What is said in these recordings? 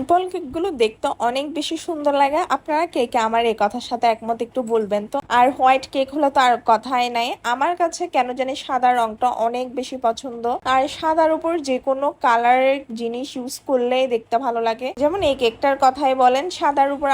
Simple কেকগুলো দেখতে অনেক বেশি সুন্দর লাগে। আপনারা কে কে আমার এই কথার সাথে একমত একটু বলবেন তো। আর হোয়াইট কেক হলে তো আর কথাই নাই। আমার কাছে কেন জানি সাদা রংটা অনেক বেশি পছন্দ। আর সাদার উপর যে কোনো কালারের জিনিস ইউজ করলেই দেখতে ভালো লাগে। যেমন এই কেকটার কথাই বলেন, সাদার উপর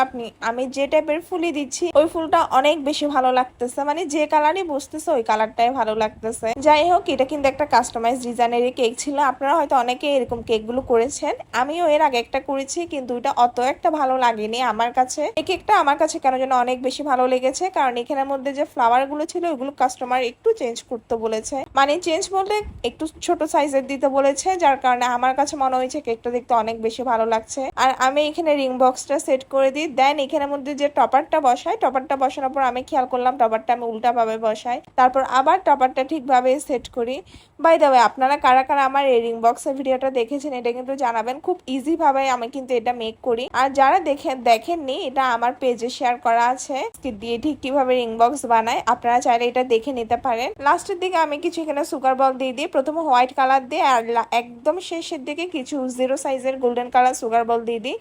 আমি যে টাইপের ফুলই দিচ্ছি ওই ফুলটা অনেক বেশি ভালো লাগতেছে, মানে যে কালারই বসতেছে ওই কালারটাই ভালো লাগতেছে। যাই হোক, এটা কিন্তু একটা কাস্টমাইজ ডিজাইনেরই কেক ছিল। আপনারা হয়তো অনেকে এরকম কেকগুলো করেছেন, আমিও এর আগে একটা করেছি, কিন্তু এটা অত একটা ভালো লাগেনি আমার কাছে। এই কেকটা আমার কাছে কেন যেন অনেক বেশি ভালো লেগেছে, কারণ এখানের মধ্যে যে ফ্লাওয়ার গুলো ছিল ওইগুলো কাস্টমার একটু চেঞ্জ করতে বলেছে, মানে চেঞ্জ বলতে একটু ছোট সাইজের দিতে বলেছে, যার কারণে আমার কাছে মনে হয়েছে কেকটা দেখতে অনেক বেশি ভালো লাগছে। আর আমি এখানে রিং বক্সটা সেট করে দিই, দেন এখানের মধ্যে যে টপারটা বসাই, টপারটা বসানোর পর আমি খেয়াল করলাম টপারটা আমি উল্টা ভাবে বসাই, তারপর আবার টপারটা ঠিকভাবে সেট করি। বাই দ্য ওয়ে, আপনারা কারা কারা আমার এই রিং বক্সের ভিডিওটা দেখেছেন এটা কিন্তু জানাবেন। খুব ইজি ভাবে আমি কিন্তু এটা মেক করি, আর যারা দেখেননি এটা আমার পেজে শেয়ার করা আছে দিয়ে ঠিক কিভাবে রিং বক্স বানায়, আপনারা চাইলে এটা দেখে নিতে পারেন। লাস্টের দিকে আমি কিছু এখানে সুগার বল দিয়ে দিই, প্রথমে হোয়াইট কালার দিয়ে, আর একদম শেষের দিকে কিছু 0 সাইজের গোল্ডেন কালার সুগার বল দিয়ে দিই।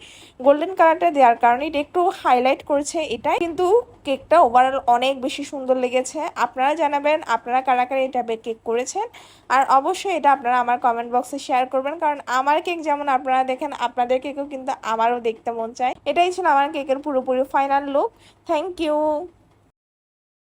গোল্ডেন কালারটা দেওয়ার কারণে এটা একটু হাইলাইট করছে, এটাই কিন্তু কেকটা ওভারঅল অনেক বেশি সুন্দর লেগেছে। আপনারা জানাবেন আপনারা কারা কারা এই টাইপের কেক করেছেন, আর অবশ্যই এটা আপনারা আমার কমেন্ট বক্সে শেয়ার করবেন, কারণ আমার কেক যেমন আপনারা দেখেন আপনাদের কেকও কিন্তু আমারও দেখতে মন চায়। এটাই ছিল আমার কেকের পুরোপুরি ফাইনাল লুক। Thank you.